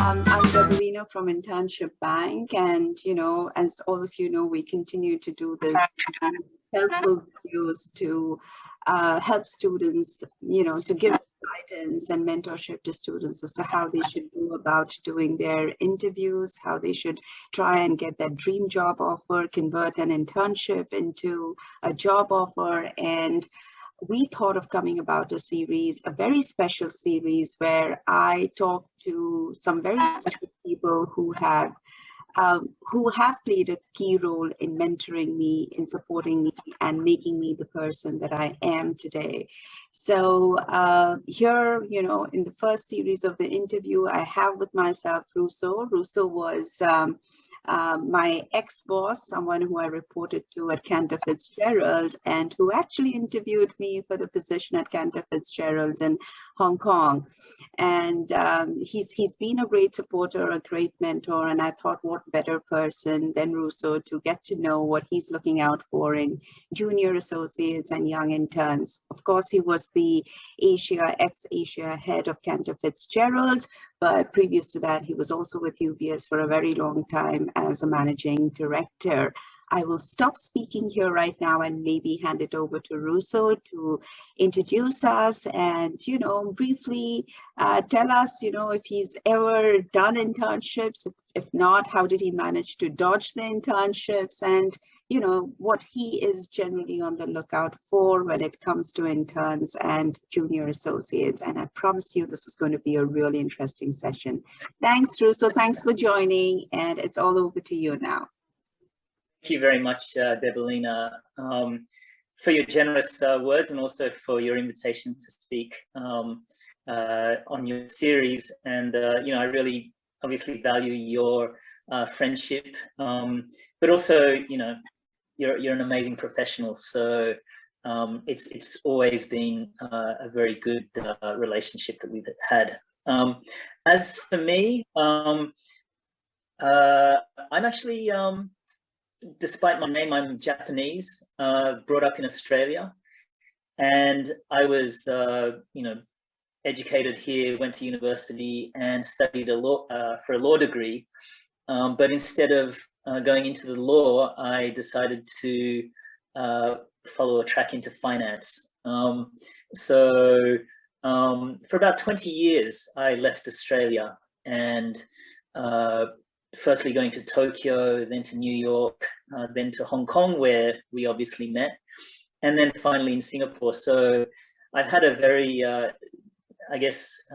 I'm Debolina from Internship Bank, and as all of you know, we continue to do this helpful videos to help students, to give guidance and mentorship to students as to how they should go about doing their interviews, how they should try and get that dream job offer, convert an internship into a job offer. And we thought of coming about a series, a very special series, where I talk to some very special people who have played a key role in mentoring me, in supporting me, and making me the person that I am today. So here, in the first series of the interview, I have with myself Rousseau. Rousseau was my ex-boss, someone who I reported to at Cantor Fitzgerald, and who actually interviewed me for the position at Cantor Fitzgerald in Hong Kong. And he's been a great supporter, a great mentor, and I thought, what better person than Rousseau to get to know what he's looking out for in junior associates and young interns. Of course, he was the ex-Asia head of Cantor Fitzgerald, but previous to that, he was also with UBS for a very long time as a managing director. I will stop speaking here right now and maybe hand it over to Rousseau to introduce us and, briefly tell us, if he's ever done internships. If not, how did he manage to dodge the internships, and, what he is generally on the lookout for when it comes to interns and junior associates. And I promise you, this is going to be a really interesting session. Thanks, Rousseau. Thanks for joining, and it's all over to you now. Thank you very much, Debolina, for your generous words, and also for your invitation to speak on your series. And I really obviously value your friendship, but also you're an amazing professional. So it's always been a very good relationship that we've had. As for me, I'm actually. Despite my name, I'm Japanese, brought up in Australia, and I was, educated here, went to university and studied for a law degree. But instead of going into the law, I decided to follow a track into finance. For about 20 years, I left Australia, and firstly going to Tokyo, then to New York, then to Hong Kong, where we obviously met, and then finally in Singapore. So I've had a very,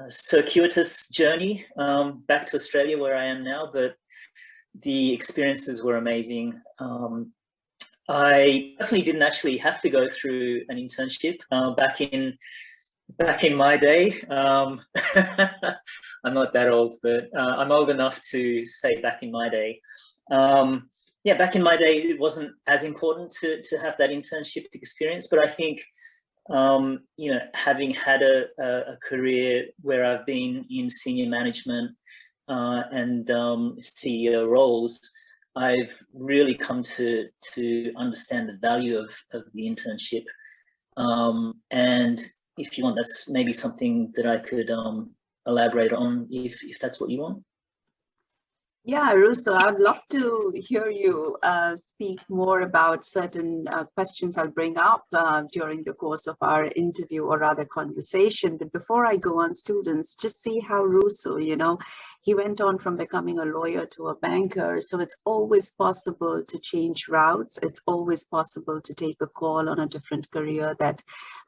circuitous journey back to Australia, where I am now, but the experiences were amazing. I personally didn't actually have to go through an internship back in my day. I'm not that old, but I'm old enough to say back in my day. Back in my day, it wasn't as important to have that internship experience, but I think, having had a career where I've been in senior management and CEO roles, I've really come to understand the value of the internship. And if you want, that's maybe something that I could elaborate on if that's what you want. Yeah, Rousseau, I'd love to hear you speak more about certain questions I'll bring up during the course of our interview, or rather conversation. But before I go on, students, just see how Rousseau, he went on from becoming a lawyer to a banker. So it's always possible to change routes. It's always possible to take a call on a different career that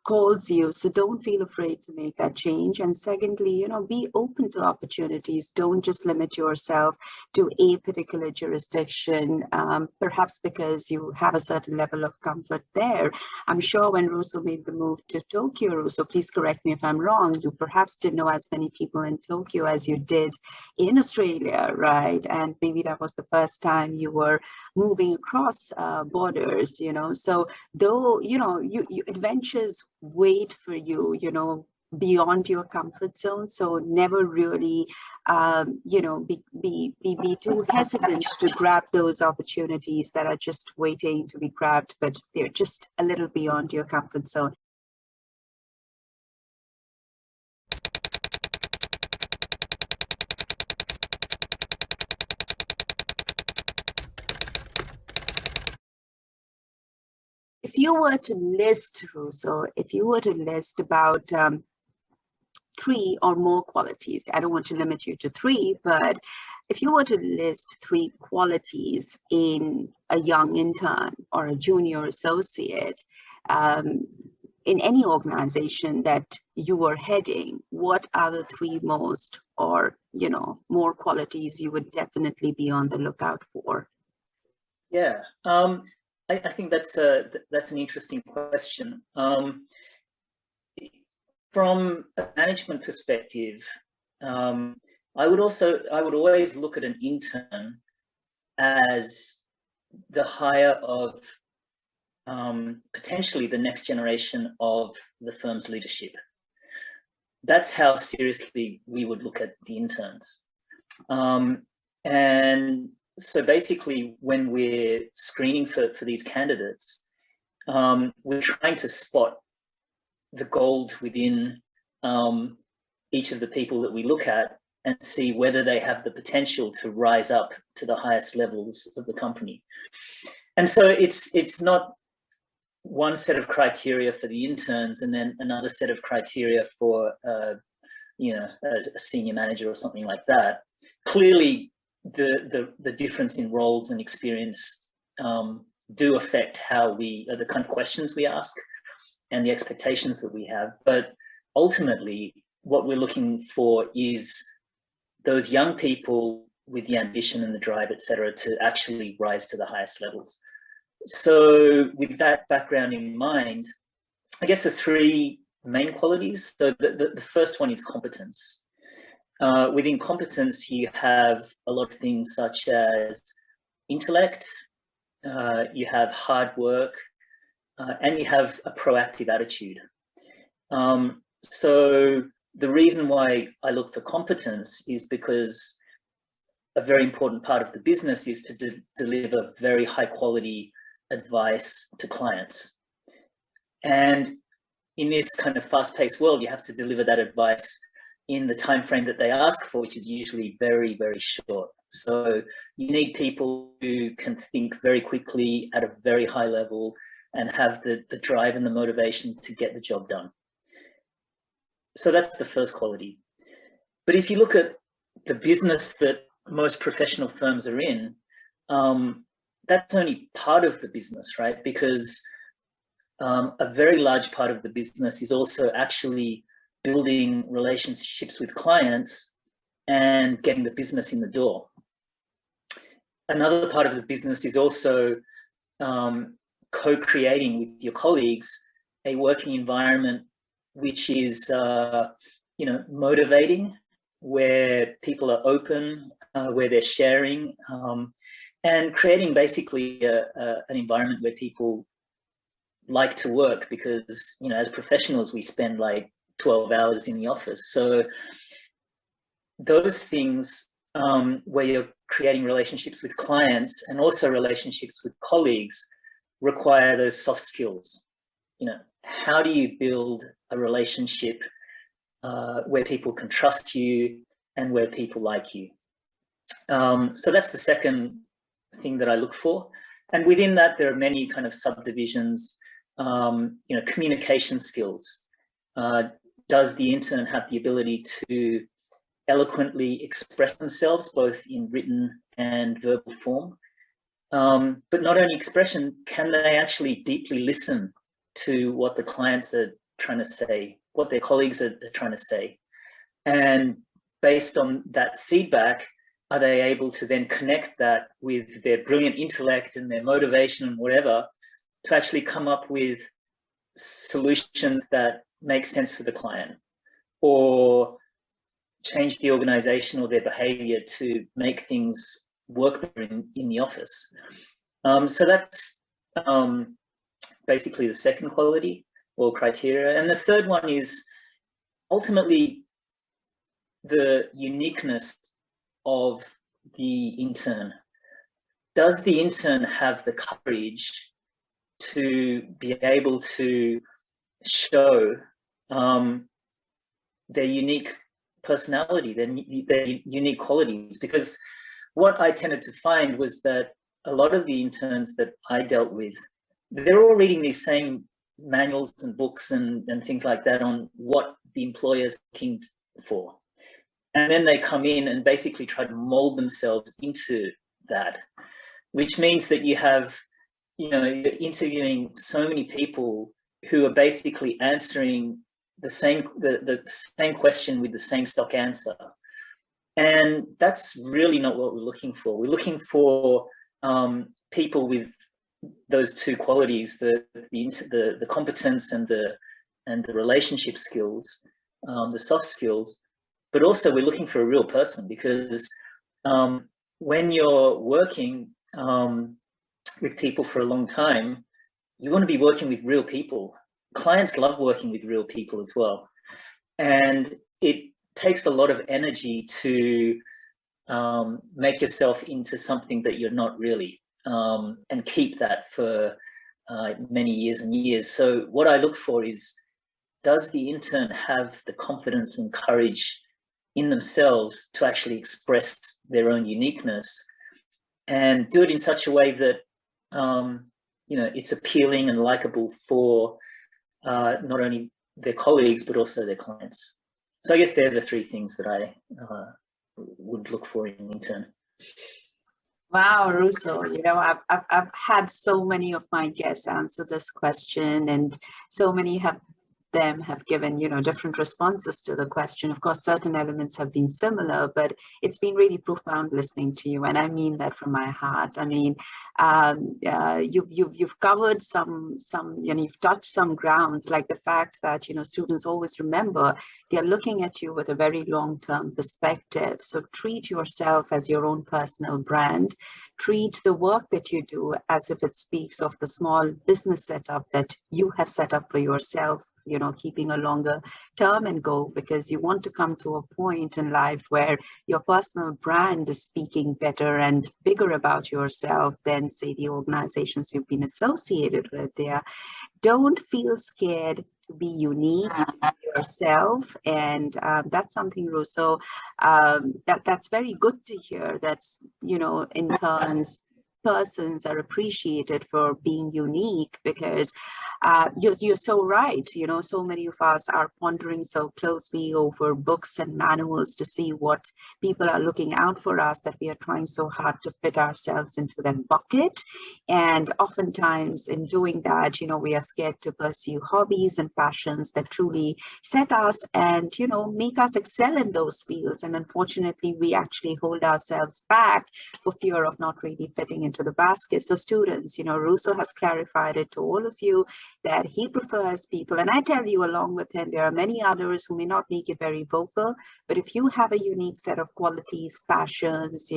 calls you. So don't feel afraid to make that change. And secondly, be open to opportunities. Don't just limit yourself to a particular jurisdiction, perhaps because you have a certain level of comfort there. I'm sure when Rousseau made the move to Tokyo, Rousseau, please correct me if I'm wrong, you perhaps didn't know as many people in Tokyo as you did in Australia, right? And maybe that was the first time you were moving across borders, So though, adventures wait for you, beyond your comfort zone. So never really, be too hesitant to grab those opportunities that are just waiting to be grabbed, but they're just a little beyond your comfort zone. if you were to list, Rousseau, if you were to list about 3 or more qualities, I don't want to limit you to 3, but if you were to list 3 qualities in a young intern or a junior associate, in any organization that you were heading, what are the 3 most or, more qualities you would definitely be on the lookout for? Yeah, I think that's an interesting question. From a management perspective, I would always look at an intern as the hire of potentially the next generation of the firm's leadership. That's how seriously we would look at the interns. And so basically, when we're screening for these candidates, we're trying to spot the gold within each of the people that we look at and see whether they have the potential to rise up to the highest levels of the company. And so it's not one set of criteria for the interns and then another set of criteria for a senior manager or something like that. Clearly, the difference in roles and experience do affect the kind of questions we ask and the expectations that we have. But ultimately, what we're looking for is those young people with the ambition and the drive, et cetera, to actually rise to the highest levels. So with that background in mind, I guess the 3 main qualities. So the first one is competence. Within competence, you have a lot of things such as intellect, you have hard work, and you have a proactive attitude. So the reason why I look for competence is because a very important part of the business is to deliver very high quality advice to clients. And in this kind of fast-paced world, you have to deliver that advice in the time frame that they ask for, which is usually very, very short. So you need people who can think very quickly at a very high level and have the drive and the motivation to get the job done. So that's the first quality. But if you look at the business that most professional firms are in, that's only part of the business, right? Because a very large part of the business is also actually building relationships with clients and getting the business in the door. Another part of the business is also co-creating with your colleagues a working environment which is motivating, where people are open, where they're sharing, and creating basically an environment where people like to work, because as professionals we spend like 12 hours in the office. So those things, where you're creating relationships with clients and also relationships with colleagues, require those soft skills. How do you build a relationship where people can trust you and where people like you? So that's the second thing that I look for. And within that, there are many kind of subdivisions. Communication skills. Does the intern have the ability to eloquently express themselves, both in written and verbal form? But not only expression, can they actually deeply listen to what the clients are trying to say, what their colleagues are trying to say? And based on that feedback, are they able to then connect that with their brilliant intellect and their motivation and whatever, to actually come up with solutions that make sense for the client, or change the organization or their behavior to make things work better in the office? So that's basically the second quality or criteria. And the third one is ultimately the uniqueness of the intern. Does the intern have the courage to be able to show their unique personality, their unique qualities? Because what I tended to find was that a lot of the interns that I dealt with they're all reading these same manuals and books and things like that on what the employer's looking for. And then they come in and basically try to mold themselves into that, which means that you have, you're interviewing so many people who are basically answering the same question with the same stock answer. And that's really not what we're looking for. We're looking for people with those two qualities, the competence and the relationship skills, the soft skills. But also we're looking for a real person, because when you're working with people for a long time, you want to be working with real people. Clients love working with real people as well. And it takes a lot of energy to make yourself into something that you're not really, and keep that for many years and years. So what I look for is, does the intern have the confidence and courage in themselves to actually express their own uniqueness and do it in such a way that it's appealing and likable for not only their colleagues but also their clients. So I guess they're the three things that I would look for in an intern. Wow, Rousseau, I've had so many of my guests answer this question, and so many have given different responses to the question. Of course, certain elements have been similar, but it's been really profound listening to you, and I mean that from my heart. I mean, you've covered some you've touched some grounds, like the fact that students always remember they're looking at you with a very long-term perspective. So treat yourself as your own personal brand. Treat the work that you do as if it speaks of the small business setup that you have set up for yourself, keeping a longer term and goal, because you want to come to a point in life where your personal brand is speaking better and bigger about yourself than, say, the organizations you've been associated with there. Don't feel scared to be unique to yourself. And that's something, Rousseau, that's very good to hear. That's, interns, persons are appreciated for being unique, because you're so right. So many of us are pondering so closely over books and manuals to see what people are looking out for us, that we are trying so hard to fit ourselves into that bucket. And oftentimes in doing that, we are scared to pursue hobbies and passions that truly set us and, make us excel in those fields. And unfortunately, we actually hold ourselves back for fear of not really fitting into the basket. So students, Rousseau has clarified it to all of you that he prefers people. And I tell you, along with him, there are many others who may not make it very vocal, but if you have a unique set of qualities, passions,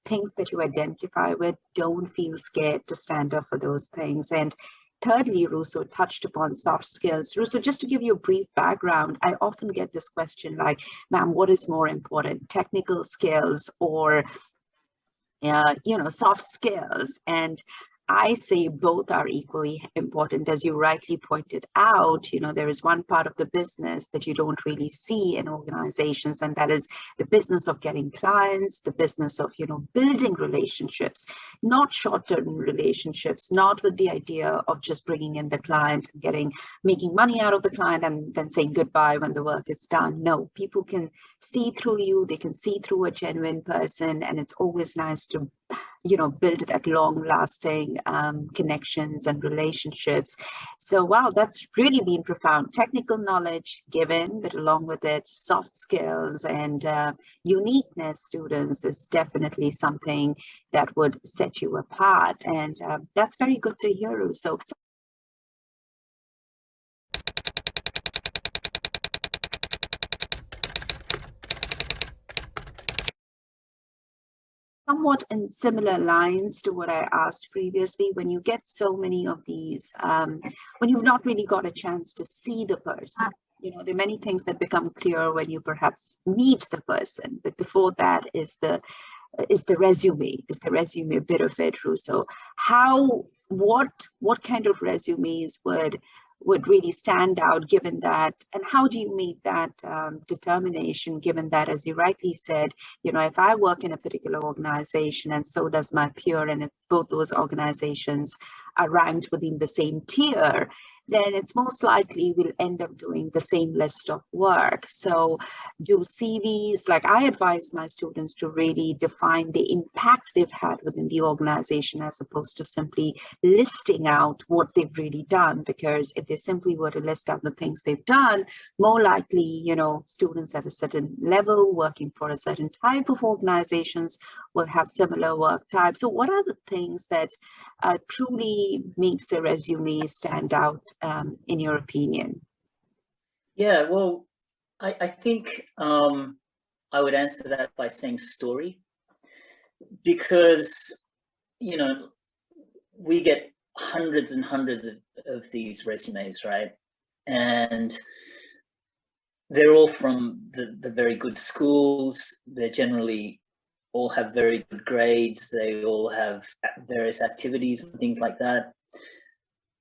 things that you identify with, don't feel scared to stand up for those things. And thirdly, Rousseau touched upon soft skills. Rousseau, just to give you a brief background, I often get this question like, ma'am, what is more important, technical skills or soft skills? And I say both are equally important. As you rightly pointed out, there is one part of the business that you don't really see in organizations, and that is the business of getting clients, the business of, building relationships, not short-term relationships, not with the idea of just bringing in the client and making money out of the client and then saying goodbye when the work is done. No, people can see through you, they can see through a genuine person, and it's always nice to build that long-lasting connections and relationships. So, wow, that's really been profound. Technical knowledge given, but along with it, soft skills and uniqueness, students, is definitely something that would set you apart. And that's very good to hear. So. Somewhat in similar lines to what I asked previously, when you get so many of these, when you've not really got a chance to see the person, there are many things that become clear when you perhaps meet the person, but before that is the resume bit of it, Rousseau. What kind of resumes would really stand out given that, and how do you make that determination given that, as you rightly said, if I work in a particular organization and so does my peer, and if both those organizations are ranked within the same tier, then it's most likely we'll end up doing the same list of work. So do CVs, like I advise my students to really define the impact they've had within the organization as opposed to simply listing out what they've really done. Because if they simply were to list out the things they've done, more likely, students at a certain level working for a certain type of organizations will have similar work type. So what are the things that truly makes a resume stand out in your opinion? Yeah, well, I think I would answer that by saying story, because, we get hundreds and hundreds of these resumes, right? And they're all from the very good schools. They're generally all have very good grades. They all have various activities and things like that.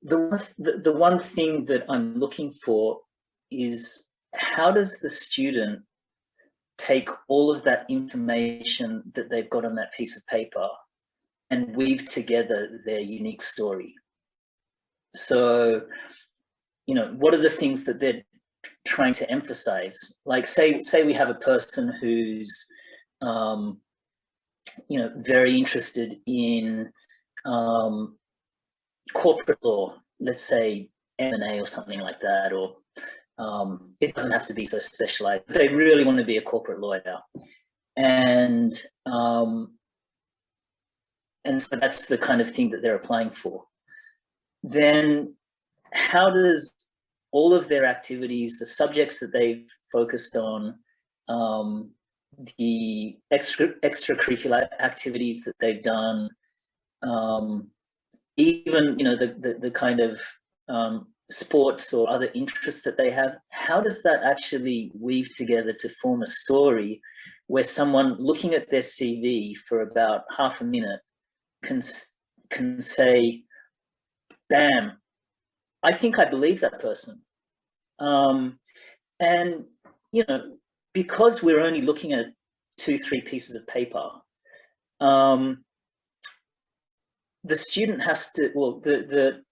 The one thing that I'm looking for is, how does the student take all of that information that they've got on that piece of paper and weave together their unique story? So, what are the things that they're trying to emphasize? Like, say we have a person who's, very interested in corporate law, let's say M&A or something like that, or it doesn't have to be so specialized. They really want to be a corporate lawyer, and so that's the kind of thing that they're applying for. Then how does all of their activities, the subjects that they've focused on, the extracurricular activities that they've done, even the kind of sports or other interests that they have, how does that actually weave together to form a story where someone looking at their CV for about half a minute can say, bam, I think I believe that person. And because we're only looking at 2-3 pieces of paper, the student has to, well, the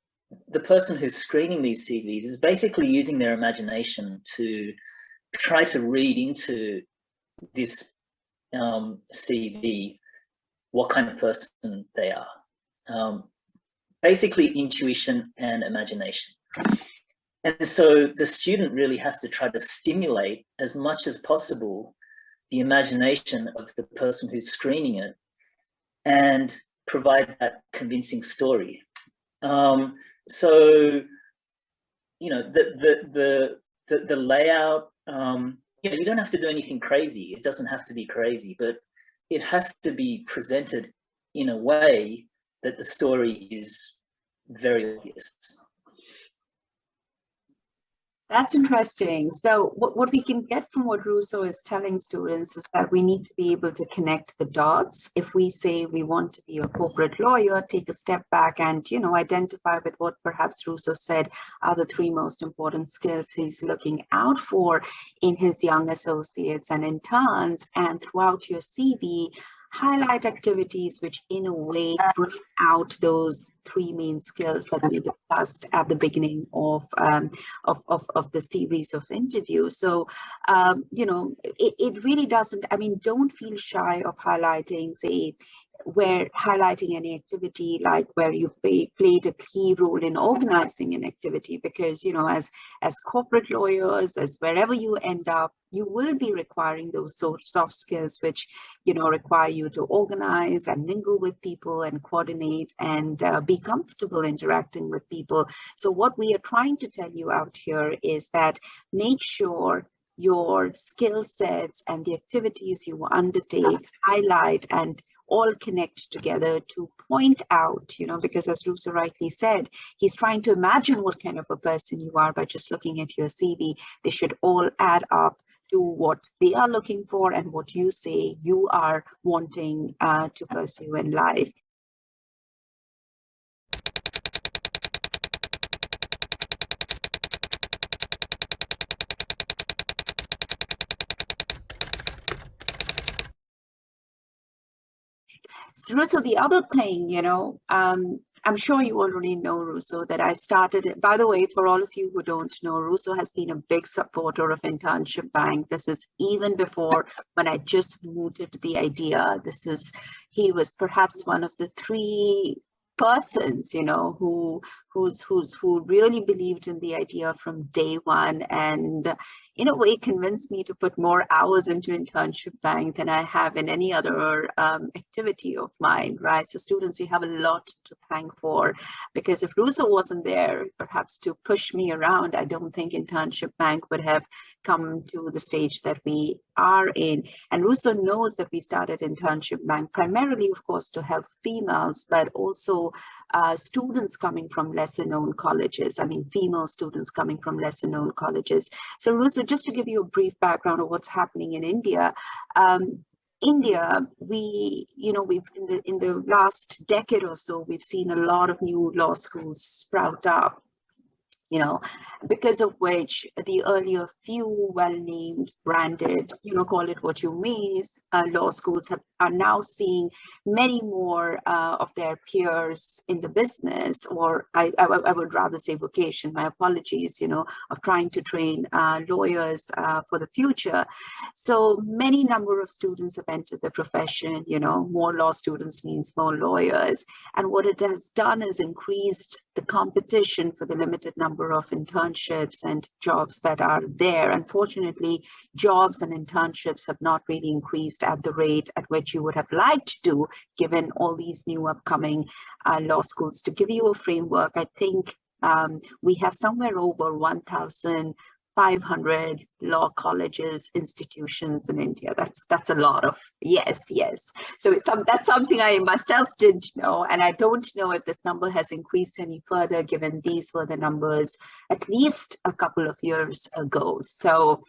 person who's screening these CVs is basically using their imagination to try to read into this CV what kind of person they are. Basically intuition and imagination. And so the student really has to try to stimulate as much as possible the imagination of the person who's screening it and provide that convincing story. So, the layout, you don't have to do anything crazy. It doesn't have to be crazy, but it has to be presented in a way that the story is very obvious. That's interesting. So what we can get from what Rousseau is telling students is that we need to be able to connect the dots. If we say we want to be a corporate lawyer, take a step back and, identify with what perhaps Rousseau said are the 3 most important skills he's looking out for in his young associates and interns. And throughout your CV, highlight activities which in a way bring out those 3 main skills that we discussed at the beginning of the series of interviews. So, it really doesn't, don't feel shy of highlighting, say, where highlighting any activity like where you've played a key role in organizing an activity, because as corporate lawyers, as wherever you end up, you will be requiring those soft skills which require you to organize and mingle with people and coordinate and be comfortable interacting with people. So what we are trying to tell you out here is that make sure your skill sets and the activities you undertake highlight and all connect together to point out, because as Rousseau rightly said, he's trying to imagine what kind of a person you are by just looking at your CV. They should all add up to what they are looking for and what you say you are wanting to pursue in life. So the other thing, I'm sure you already know, Rousseau, that I started it. By the way, for all of you who don't know, Rousseau has been a big supporter of Internship Bank. This is even before when I just mooted the idea. He was perhaps one of the three persons, who really believed in the idea from day one, and in a way convinced me to put more hours into Internship Bank than I have in any other activity of mine, right? So students, you have a lot to thank for, because if Rousseau wasn't there, perhaps to push me around, I don't think Internship Bank would have come to the stage that we are in. And Rousseau knows that we started Internship Bank primarily, of course, to help females, but also students coming from lesser known colleges. I mean, female students coming from lesser known colleges. So Rousseau, just to give you a brief background of what's happening in India, we've in the last decade or so, we've seen a lot of new law schools sprout up, because of which the earlier few well-named, branded, call it what you may, law schools are now seeing many more of their peers in the business, or I would rather say vocation, my apologies, of trying to train lawyers for the future. So many number of students have entered the profession, more law students means more lawyers. And what it has done is increased the competition for the limited number of internships and jobs that are there. Unfortunately, jobs and internships have not really increased at the rate at which you would have liked to, given all these new upcoming law schools. To give you a framework, I think we have somewhere over 1,500 law colleges, institutions in India. That's a lot of, yes. So that's something I myself didn't know, and I don't know if this number has increased any further, given these were the numbers at least a couple of years ago. So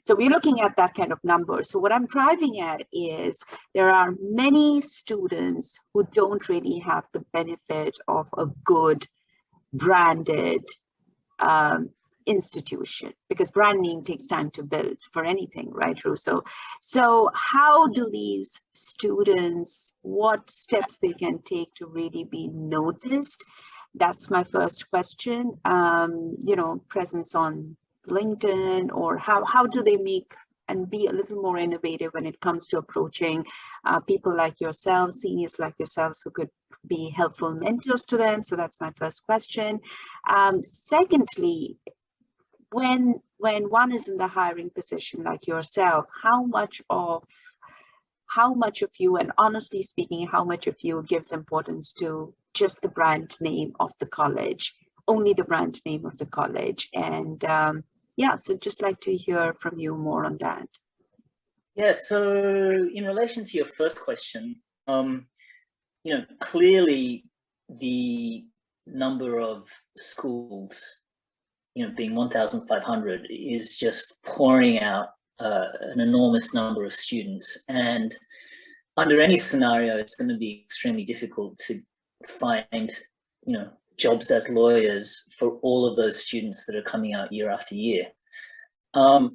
we're looking at that kind of number. So what I'm driving at is there are many students who don't really have the benefit of a good branded institution, because branding takes time to build for anything, right, Rousseau? So how do these students, what steps they can take to really be noticed? That's my first question. Presence on LinkedIn, or how do they make and be a little more innovative when it comes to approaching people like yourselves, seniors like yourselves, who could be helpful mentors to them? So that's my first question. Secondly, when one is in the hiring position like yourself, how much of you, and honestly speaking, how much of you gives importance to just the brand name of the college, only the brand name of the college? And so just like to hear from you more on that. Yeah, so in relation to your first question, clearly the number of schools, being 1,500 is just pouring out an enormous number of students. And under any scenario, it's going to be extremely difficult to find, jobs as lawyers for all of those students that are coming out year after year. The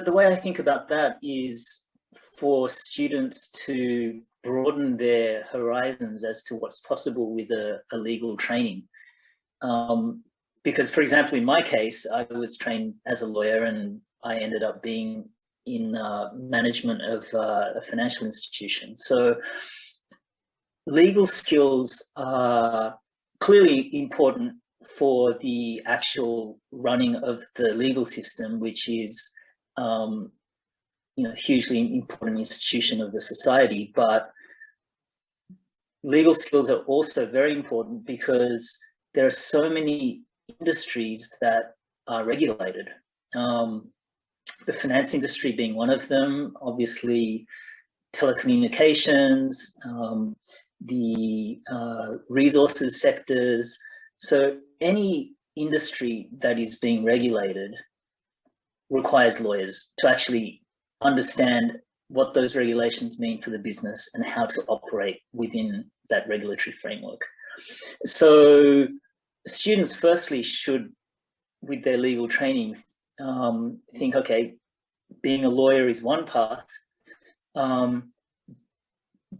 way I think about that is for students to broaden their horizons as to what's possible with a legal training. Because, for example, in my case, I was trained as a lawyer and I ended up being in management of a financial institution. So legal skills are clearly important for the actual running of the legal system, which is hugely important institution of the society. But legal skills are also very important because there are so many industries that are regulated. The finance industry being one of them, obviously telecommunications, the resources sectors. So any industry that is being regulated requires lawyers to actually understand what those regulations mean for the business and how to operate within that regulatory framework. So students firstly should, with their legal training, think, okay, being a lawyer is one path,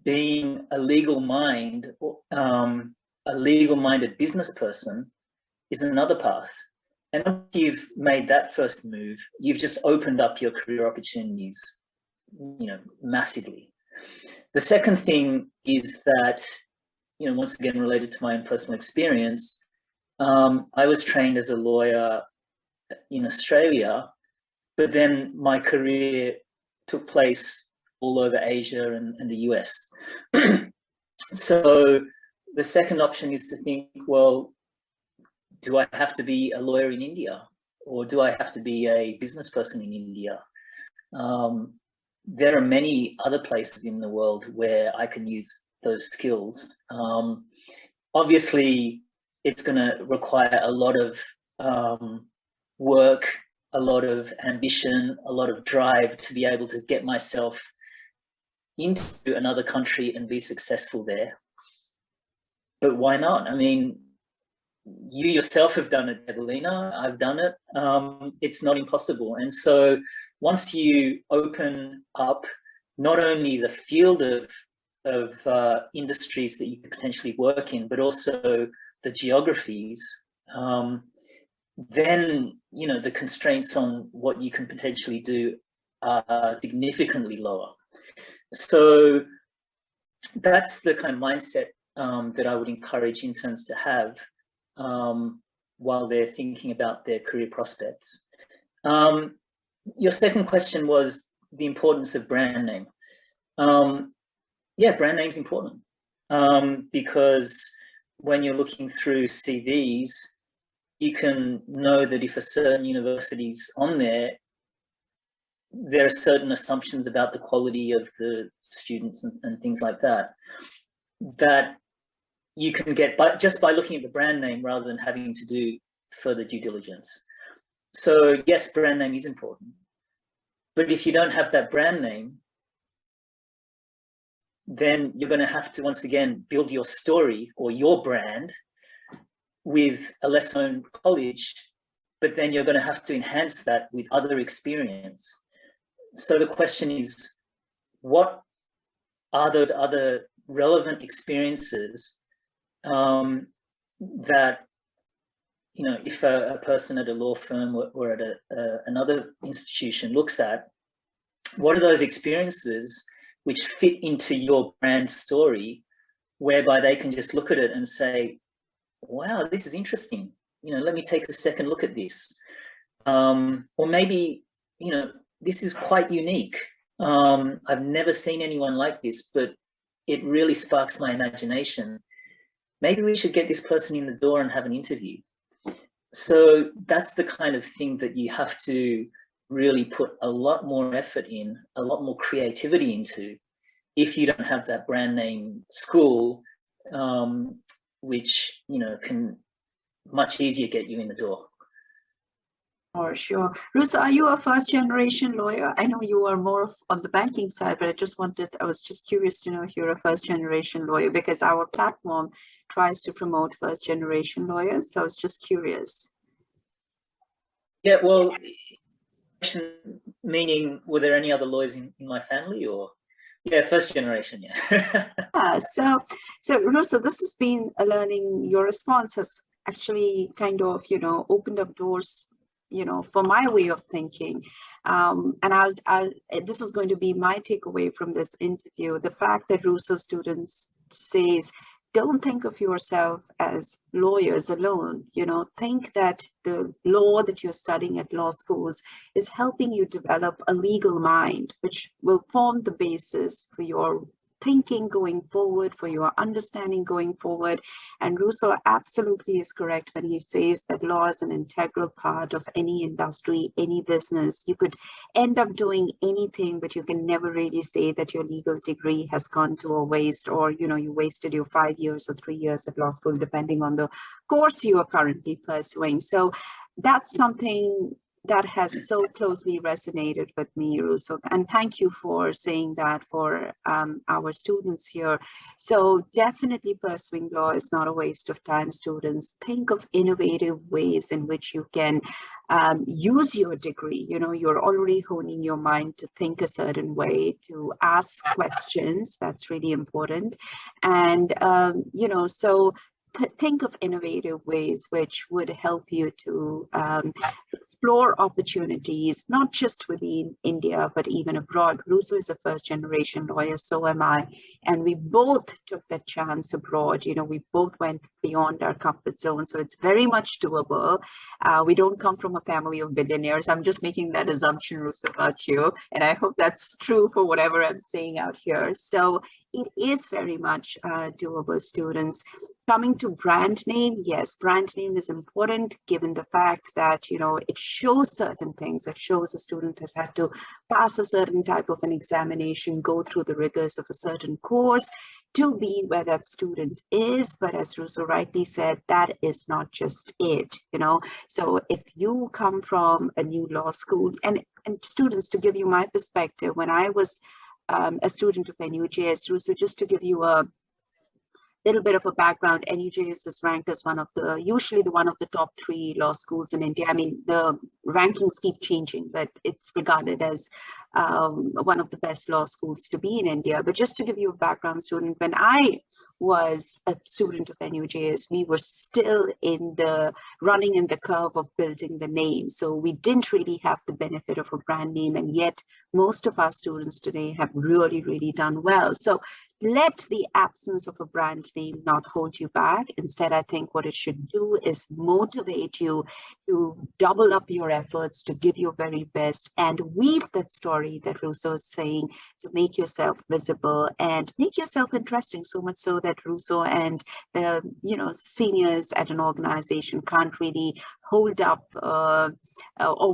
being a legal minded business person is another path. And once you've made that first move, you've just opened up your career opportunities, massively. The second thing is that, once again, related to my own personal experience, I was trained as a lawyer in Australia, but then my career took place all over Asia and the US. So the second option is to think, well, do I have to be a lawyer in India, or do I have to be a business person in India? There are many other places in the world where I can use those skills. Obviously, it's going to require a lot of work, a lot of ambition, a lot of drive to be able to get myself into another country and be successful there. But why not? I mean, you yourself have done it, Evelina. I've done it. It's not impossible. And so once you open up not only the field of industries that you could potentially work in, but also the geographies, then the constraints on what you can potentially do are significantly lower. So that's the kind of mindset that I would encourage interns to have while they're thinking about their career prospects. Your second question was the importance of brand name. Yeah, brand name's important because when you're looking through CVs, you can know that if a certain university's on there, there are certain assumptions about the quality of the students and things like that, that you can get just by looking at the brand name rather than having to do further due diligence. So yes, brand name is important. But if you don't have that brand name, then you're going to have to, once again, build your story or your brand with a less known college, but then you're going to have to enhance that with other experience. So the question is, what are those other relevant experiences that, if a person at a law firm or at another institution looks at, what are those experiences which fit into your brand story, whereby they can just look at it and say, wow, this is interesting. Let me take a second look at this. Or maybe, this is quite unique. I've never seen anyone like this, but it really sparks my imagination. Maybe we should get this person in the door and have an interview. So that's the kind of thing that you have to really put a lot more effort in, a lot more creativity into, if you don't have that brand name school, which, can much easier get you in the door. For sure. Rousseau, are you a first generation lawyer? I know you are more on the banking side, but I was just curious to know if you're a first generation lawyer, because our platform tries to promote first generation lawyers. So I was just curious. Yeah, well, meaning, were there any other lawyers in my family, or? Yeah, first generation, yeah. So Rousseau, this has been a learning. Your response has actually kind of, opened up doors, for my way of thinking. And this is going to be my takeaway from this interview. The fact that Rousseau students says, don't think of yourself as lawyers alone. Think that the law that you're studying at law schools is helping you develop a legal mind, which will form the basis for your thinking going forward, for your understanding going forward. And Rousseau absolutely is correct when he says that law is an integral part of any industry, any business. You could end up doing anything, but you can never really say that your legal degree has gone to a waste, or you wasted your 5 years or 3 years at law school, depending on the course you are currently pursuing. So that's something that has so closely resonated with me, Rousseau. And thank you for saying that for our students here. So definitely pursuing law is not a waste of time, students. Think of innovative ways in which you can use your degree. You know, you're already honing your mind to think a certain way, to ask questions. That's really important. And, you know, so think of innovative ways which would help you to explore opportunities, not just within India, but even abroad. Rousseau is a first generation lawyer, so am I. And we both took that chance abroad. You know, we both went beyond our comfort zone. So it's very much doable. We don't come from a family of billionaires. I'm just making that assumption, Rousseau, about you. And I hope that's true for whatever I'm saying out here. So it is very much doable, students. Coming to brand name, yes, brand name is important given the fact that, you know, it shows certain things. It shows a student has had to pass a certain type of an examination, go through the rigors of a certain course to be where that student is. But as Rousseau rightly said, that is not just it, you know. So if you come from a new law school, and students, to give you my perspective, when I was a student of NUJS, Rousseau, just to give you a little bit of a background, NUJS is ranked as usually one of the top 3 law schools in India. I mean, the rankings keep changing, but it's regarded as one of the best law schools to be in India. But just to give you a background, student, when I was a student of NUJS, we were still running in the curve of building the name. So we didn't really have the benefit of a brand name, and yet most of our students today have really, really done well. So let the absence of a brand name not hold you back. Instead, I think what it should do is motivate you to double up your efforts, to give your very best, and weave that story that Rousseau is saying, to make yourself visible and make yourself interesting, so much so that Rousseau and the seniors at an organization can't really hold up or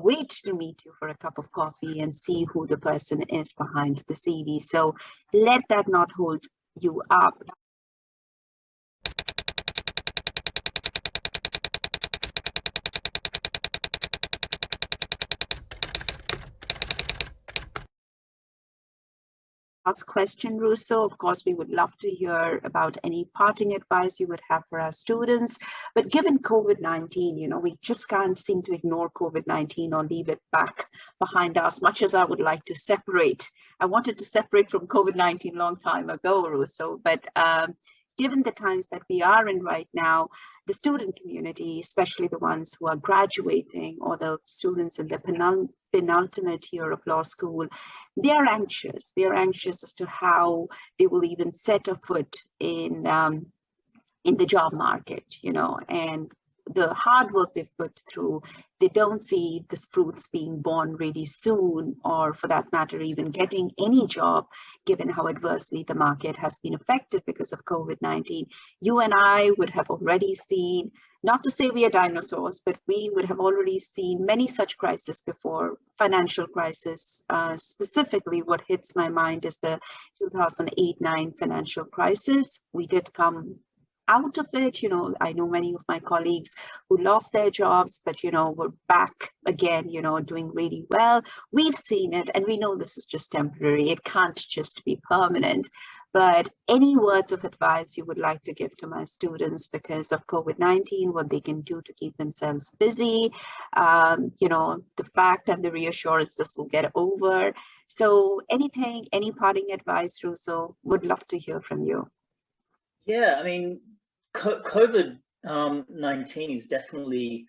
wait to meet you for a cup of coffee and see who the person is behind the CV. So let that not hold you up. Last question, Rousseau. Of course, we would love to hear about any parting advice you would have for our students. But given COVID-19, we just can't seem to ignore COVID-19 or leave it back behind us, much as I would like to separate. I wanted to separate from COVID-19 a long time ago, Rousseau, but given the times that we are in right now, the student community, especially the ones who are graduating or the students in the penultimate year of law school, they are anxious. They are anxious as to how they will even set a foot in the job market, and the hard work they've put through, they don't see the fruits being born really soon, or for that matter, even getting any job, given how adversely the market has been affected because of COVID-19. You and I would have already seen, not to say we are dinosaurs, but we would have already seen many such crises before. Financial crisis, specifically what hits my mind is the 2008-9 financial crisis. We did come out of it. I know many of my colleagues who lost their jobs, but were back again, doing really well. We've seen it, and we know this is just temporary. It can't just be permanent. But any words of advice you would like to give to my students because of COVID-19, what they can do to keep themselves busy, the fact and the reassurance this will get over. So anything, any parting advice, Rousseau, would love to hear from you. Yeah, I mean, COVID-19 is definitely,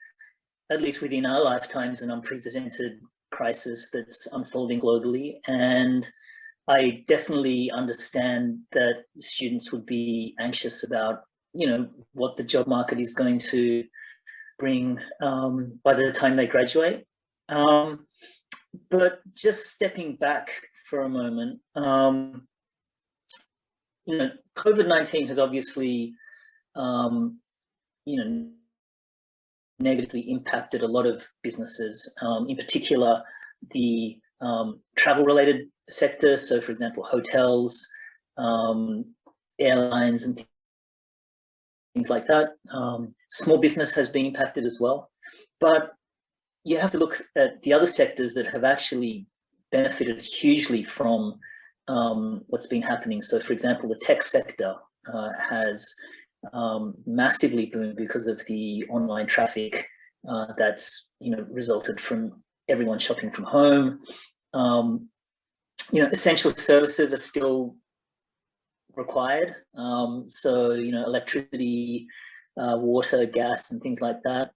at least within our lifetimes, an unprecedented crisis that's unfolding globally. And I definitely understand that students would be anxious about, what the job market is going to bring by the time they graduate. But just stepping back for a moment, COVID-19 has obviously, negatively impacted a lot of businesses, in particular the travel-related sector. So, for example, hotels, airlines, and things like that. Small business has been impacted as well. But you have to look at the other sectors that have actually benefited hugely from what's been happening. So, for example, the tech sector has massively boomed because of the online traffic that's resulted from everyone shopping from home. Essential services are still required. So, electricity, water, gas, and things like that,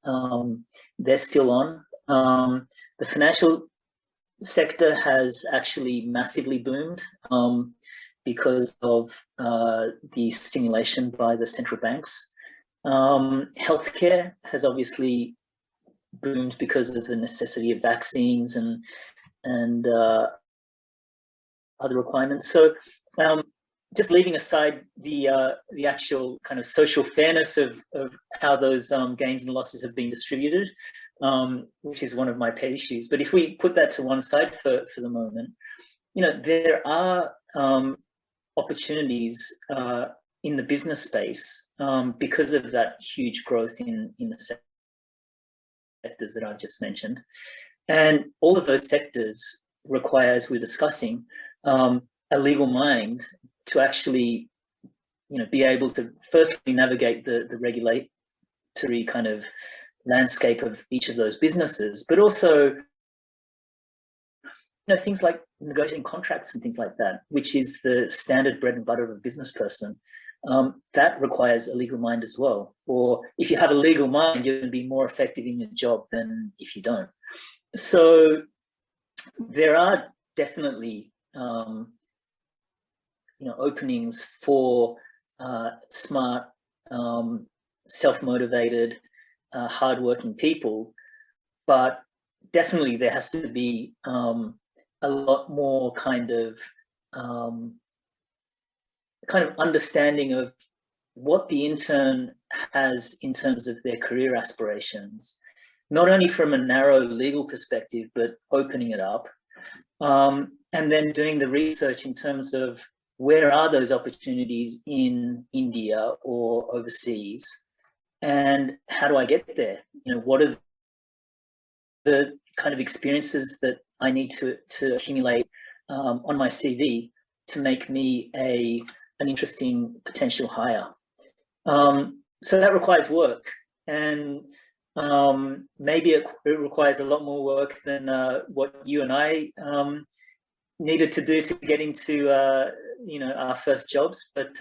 they're still on. The financial sector has actually massively boomed because of the stimulation by the central banks. Healthcare has obviously boomed because of the necessity of vaccines and other requirements. So just leaving aside the actual kind of social fairness of how those gains and losses have been distributed, which is one of my pet issues. But if we put that to one side for the moment, there are opportunities in the business space because of that huge growth in the sectors that I've just mentioned. And all of those sectors require, as we're discussing, a legal mind to actually, be able to firstly navigate the regulatory kind of landscape of each of those businesses, but also, things like negotiating contracts and things like that, which is the standard bread and butter of a business person. That requires a legal mind as well. Or if you have a legal mind, you're going to be more effective in your job than if you don't. So there are definitely openings for smart, self-motivated, hardworking people, but definitely there has to be a lot more kind of understanding of what the intern has in terms of their career aspirations, not only from a narrow legal perspective, but opening it up, and then doing the research in terms of where are those opportunities in India or overseas, and how do I get there? What are the kind of experiences that I need to accumulate on my CV to make me an interesting potential hire? So that requires work, and maybe it requires a lot more work than what you and I needed to do to get into our first jobs. But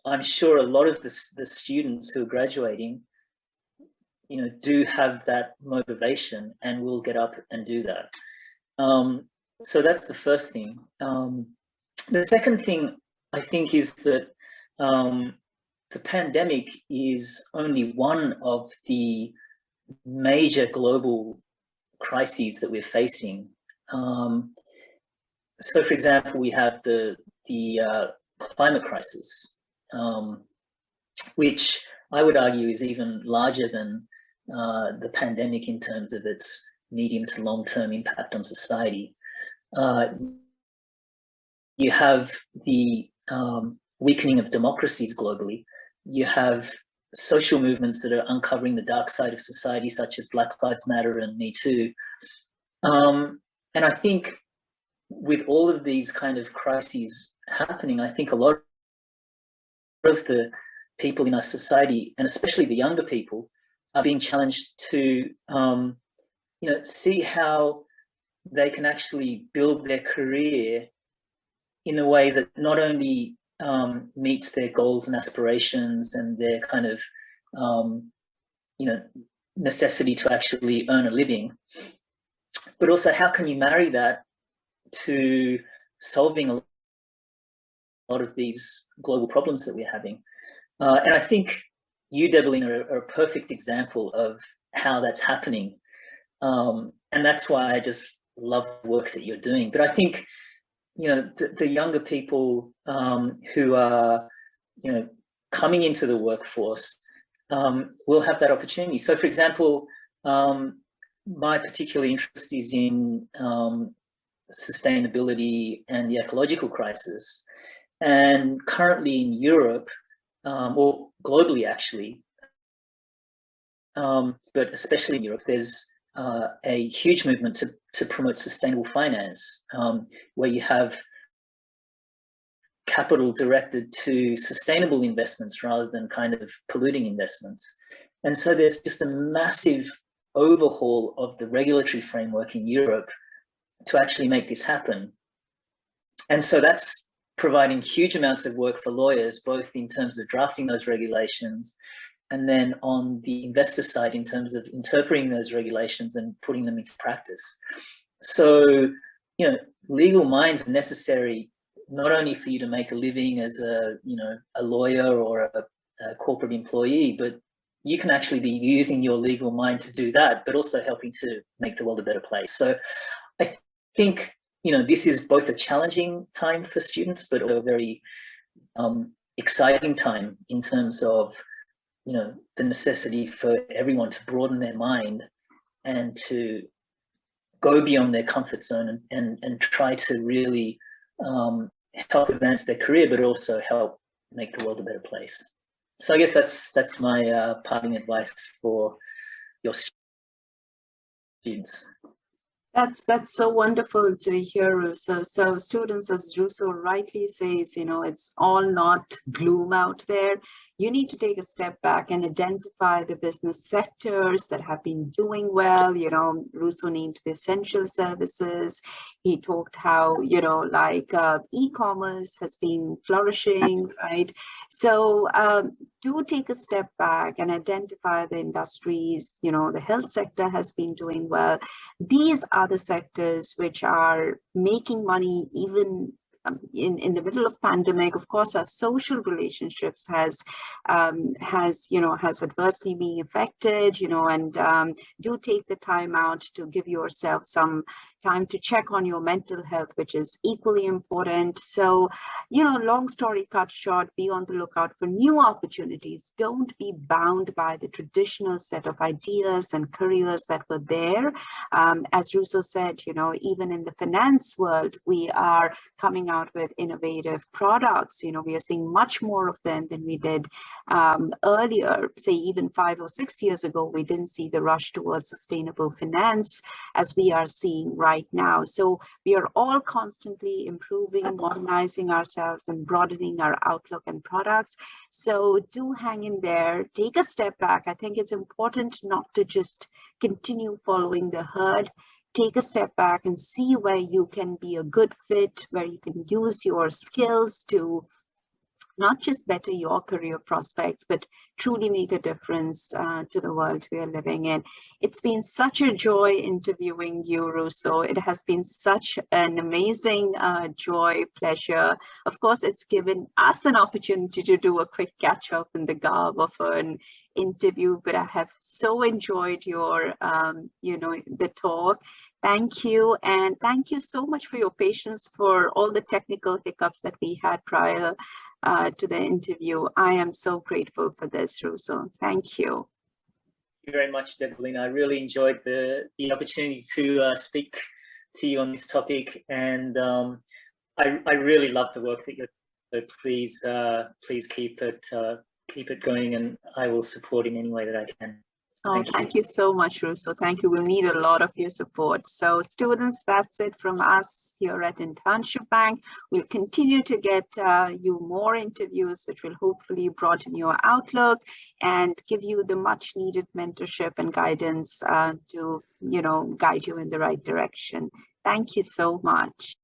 I'm sure a lot of the students who are graduating, do have that motivation and will get up and do that. So that's the first thing. The second thing I think is that the pandemic is only one of the major global crises that we're facing. So, for example, we have the climate crisis, which I would argue is even larger than the pandemic in terms of its medium to long-term impact on society. You have the weakening of democracies globally. You have social movements that are uncovering the dark side of society, such as Black Lives Matter and Me Too. And I think with all of these kind of crises happening, I think a lot of the people in our society, and especially the younger people, are being challenged to see how they can actually build their career in a way that not only meets their goals and aspirations and their kind of necessity to actually earn a living, but also how can you marry that to solving a lot of these global problems that we're having. And I think you, Debolina, are a perfect example of how that's happening. And that's why I just love the work that you're doing. But I think, the younger people who are, coming into the workforce will have that opportunity. So, for example, my particular interest is in sustainability and the ecological crisis. And currently in Europe, or globally actually, but especially in Europe, there's a huge movement to promote sustainable finance, where you have capital directed to sustainable investments rather than kind of polluting investments. And so there's just a massive overhaul of the regulatory framework in Europe to actually make this happen. And so that's providing huge amounts of work for lawyers, both in terms of drafting those regulations and then on the investor side in terms of interpreting those regulations and putting them into practice. So, you know, legal minds are necessary not only for you to make a living as a lawyer or a corporate employee, but you can actually be using your legal mind to do that, but also helping to make the world a better place. So I think, this is both a challenging time for students, but also a very exciting time in terms of, the necessity for everyone to broaden their mind and to go beyond their comfort zone and try to really help advance their career, but also help make the world a better place. So I guess that's my parting advice for your students. That's so wonderful to hear, Rousseau. So students, as Rousseau rightly says, it's all not gloom out there. You need to take a step back and identify the business sectors that have been doing well. Rousseau named the essential services. He talked how, e-commerce has been flourishing, right? So do take a step back and identify the industries. The health sector has been doing well. These are the sectors which are making money even in the middle of pandemic. Of course, our social relationships has adversely been affected, and do take the time out to give yourself some time to check on your mental health, which is equally important. So, long story cut short, be on the lookout for new opportunities. Don't be bound by the traditional set of ideas and careers that were there. As Rousseau said, even in the finance world, we are coming out with innovative products. We are seeing much more of them than we did earlier. Say even 5 or 6 years ago, we didn't see the rush towards sustainable finance as we are seeing right now. So we are all constantly improving, modernizing ourselves and broadening our outlook and products. So do hang in there, take a step back. I think it's important not to just continue following the herd. Take a step back and see where you can be a good fit, where you can use your skills to not just better your career prospects, but truly make a difference to the world we are living in. It's been such a joy interviewing you, Rousseau. It has been such an amazing joy, pleasure. Of course, it's given us an opportunity to do a quick catch up in the garb of an interview, but I have so enjoyed your, the talk. Thank you. And thank you so much for your patience for all the technical hiccups that we had prior to the interview. I am so grateful for this, Rousseau. Thank you. Thank you very much, Debolina. I really enjoyed the opportunity to speak to you on this topic, and I really love the work that you're doing. So please keep it going, and I will support in any way that I can. So thank you so much, Rousseau. Thank you. We'll need a lot of your support. So students, that's it from us here at Internship Bank. We'll continue to get you more interviews, which will hopefully broaden your outlook and give you the much needed mentorship and guidance to, guide you in the right direction. Thank you so much.